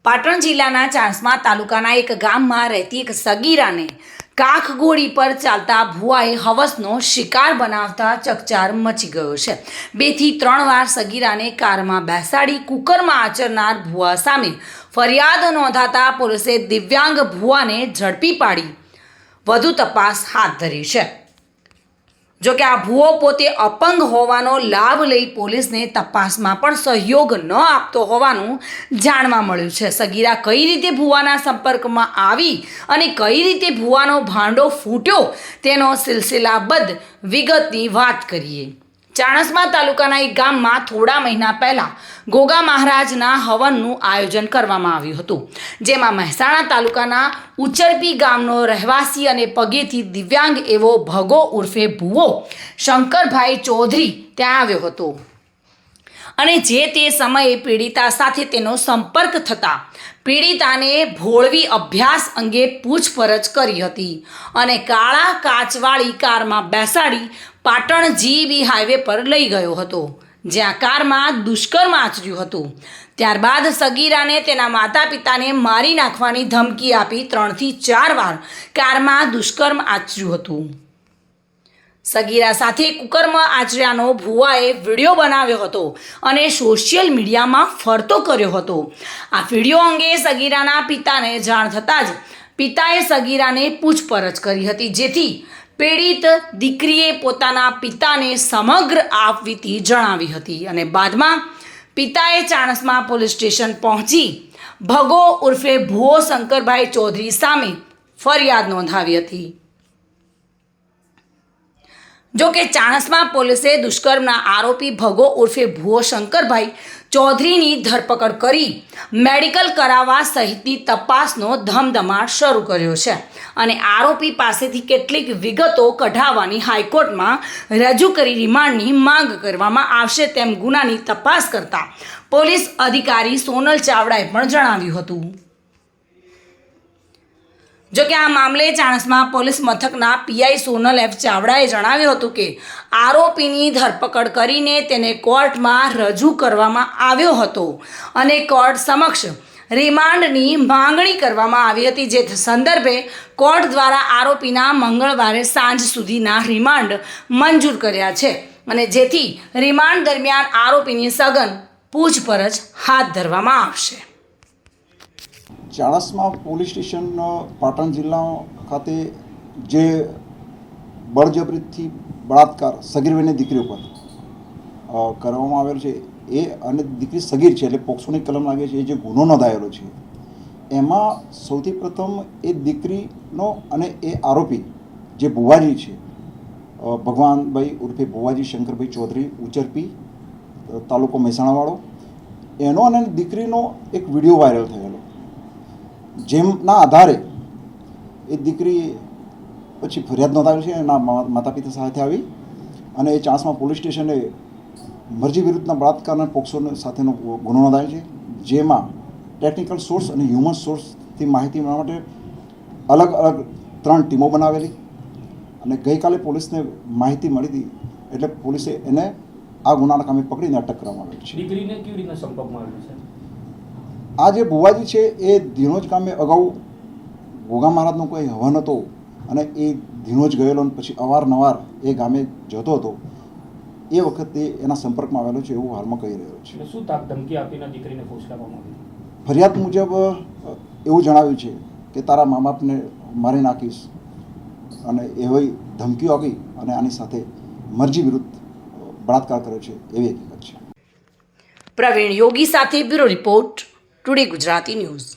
પાટણ જિલ્લાના ચાણસ્મા તાલુકાના એક ગામમાં રહેતી એક સગીરાને કાખગોળી પર ચાલતા ભુવાએ હવસનો શિકાર બનાવતા ચકચાર મચી ગયો છે। 2 થી 3 વાર સગીરાને કારમાં બેસાડી કુકરમાં આચરનાર ભુવા સામે ફરિયાદ નોંધાતા પોલીસે દિવ્યાંગ ભુવાને ઝડપી પાડી વધુ તપાસ હાથ ધરી છે। જો કે આ ભુવો પોતે અપંગ હોવાનો લાભ લઈ પોલીસને તપાસમાં પણ સહયોગ ન આપતો હોવાનું જાણવા મળ્યું છે। સગીરા કઈ રીતે ભુવાના સંપર્કમાં આવી અને કઈ રીતે ભુવાનો ભાંડો ફૂટ્યો તેનો સિલસિલાબદ્ધ વિગતની વાત કરીએ। ચાણસ્મા તાલુકાના એક ગામમાં થોડા મહિના પહેલાં ગોગા મહારાજના હવનનું આયોજન કરવામાં આવ્યું હતું, જેમાં મહેસાણા તાલુકાના ઉચરપી ગામનો રહેવાસી અને પગેથી દિવ્યાંગ એવો ભગો ઉર્ફે ભુવો શંકરભાઈ ચૌધરી ત્યાં આવ્યો હતો અને જે તે સમયે પીડિતા સાથે તેનો સંપર્ક થતાં પીડિતાને ભોળવી અભ્યાસ અંગે પૂછપરછ કરી હતી અને કાળા કાચવાળી કારમાં બેસાડી પાટણ જીબી હાઈવે પર લઈ ગયો હતો, જ્યાં કારમાં દુષ્કર્મ આચર્યું હતું। ત્યારબાદ સગીરાને તેના માતા પિતાને મારી નાખવાની ધમકી આપી 3 થી 4 વાર કારમાં દુષ્કર્મ આચર્યું હતું। સગીરા સાથે કુકર્મ આચર્યાનો ભુવાએ વિડીયો બનાવ્યો હતો અને સોશિયલ મીડિયામાં ફરતો કર્યો હતો। આ વિડીયો અંગે સગીરાના પિતાને જાણ થતાં જ પિતાએ સગીરાને પૂછપરછ કરી હતી, જેથી પીડિત દીકરીએ પોતાના પિતાને સમગ્ર આપવીતી જણાવી હતી અને બાદમાં પિતાએ ચાણસ્મા પોલીસ સ્ટેશન પહોંચી ભગો ઉર્ફે ભુવો શંકરભાઈ ચૌધરી સામે ફરિયાદ નોંધાવી હતી। જો કે ચાણસ્મા પોલીસે દુષ્કર્મના આરોપી ભગો ઉર્ફે ભુવો શંકરભાઈ ચૌધરીની ધરપકડ કરી મેડિકલ કરાવવા સહિતની તપાસનો ધમધમાટ શરૂ કર્યો છે અને આરોપી પાસેથી કેટલીક વિગતો કઢાવવાની હાઈકોર્ટમાં રજૂ કરી રિમાન્ડની માંગ કરવામાં આવશે તેમ ગુનાની તપાસ કરતા પોલીસ અધિકારી સોનલ ચાવડાએ પણ જણાવ્યું હતું। જો કે આ મામલે ચાણસ્મા પોલીસ મથકના પીઆઈ સોનલ એફ ચાવડાએ જણાવ્યું હતું કે આરોપીની ધરપકડ કરીને તેને કોર્ટમાં રજૂ કરવામાં આવ્યો હતો અને કોર્ટ સમક્ષ રિમાન્ડની માંગણી કરવામાં આવી હતી, જે સંદર્ભે કોર્ટ દ્વારા આરોપીના મંગળવારે સાંજ સુધીના રિમાન્ડ મંજૂર કર્યા છે અને જેથી રિમાન્ડ દરમિયાન આરોપીની સઘન પૂછપરછ હાથ ધરવામાં આવશે। ચાણસ્મા પોલીસ સ્ટેશન પાટણ જિલ્લા ખાતે જે બળજબરીથી બળાત્કાર સગીરબેનની દીકરી ઉપર કરવામાં આવેલો છે એ અને દીકરી સગીર છે એટલે પોક્સોની કલમ લાગે છે, એ જે ગુનો નોંધાયેલો છે એમાં સૌથી પ્રથમ એ દીકરીનો અને એ આરોપી જે ભુવાજી છે ભગવાનભાઈ ઉર્ફે ભુવાજી શંકરભાઈ ચૌધરી ઉચરપી તાલુકો મહેસાણાવાળો, એનો અને દીકરીનો એક વિડીયો વાયરલ થયેલો, જેમના આધારે એ દીકરી પછી ફરિયાદ નોંધાવી છે એના માતા પિતા સાથે આવી અને એ ચાણસ્મા પોલીસ સ્ટેશને મરજી વિરુદ્ધના બળાત્કારના પોક્સો સાથેનો ગુનો નોંધાયો છે, જેમાં ટેકનિકલ સોર્સ અને હ્યુમન સોર્સથી માહિતી મેળવવા માટે અલગ અલગ 3 ટીમો બનાવેલી અને ગઈકાલે પોલીસને માહિતી મળી હતી એટલે પોલીસે એને આ ગુનાના કામે પકડીને અટક કરવામાં આવેલી છે। દીકરીને કેવી રીતના સંપર્કમાં આવેલી છે? આ જે ભુવાજી છે એ ધીણોજ ગામે અગાઉ ગોગા મહારાજનો કોઈ હવન હતો અને એ ધીણોજ ગયેલો અને પછી અવારનવાર એ ગામે જતો હતો, એ વખતે એના સંપર્કમાં આવેલો છે એવું હાલમાં કહી રહ્યો છે। શું ધમકી આપીને દીકરીને ફોસલાવવામાં આવી? ફરિયાદ મુજબ એવું જણાવ્યું છે કે તારા મા બાપને મારી નાખીશ અને એવી ધમકીઓ આપી અને આની સાથે મરજી વિરુદ્ધ બળાત્કાર કર્યો છે એવી હકીકત છે। પ્રવીણ યોગી સાથે bureau report, today Gujarati news.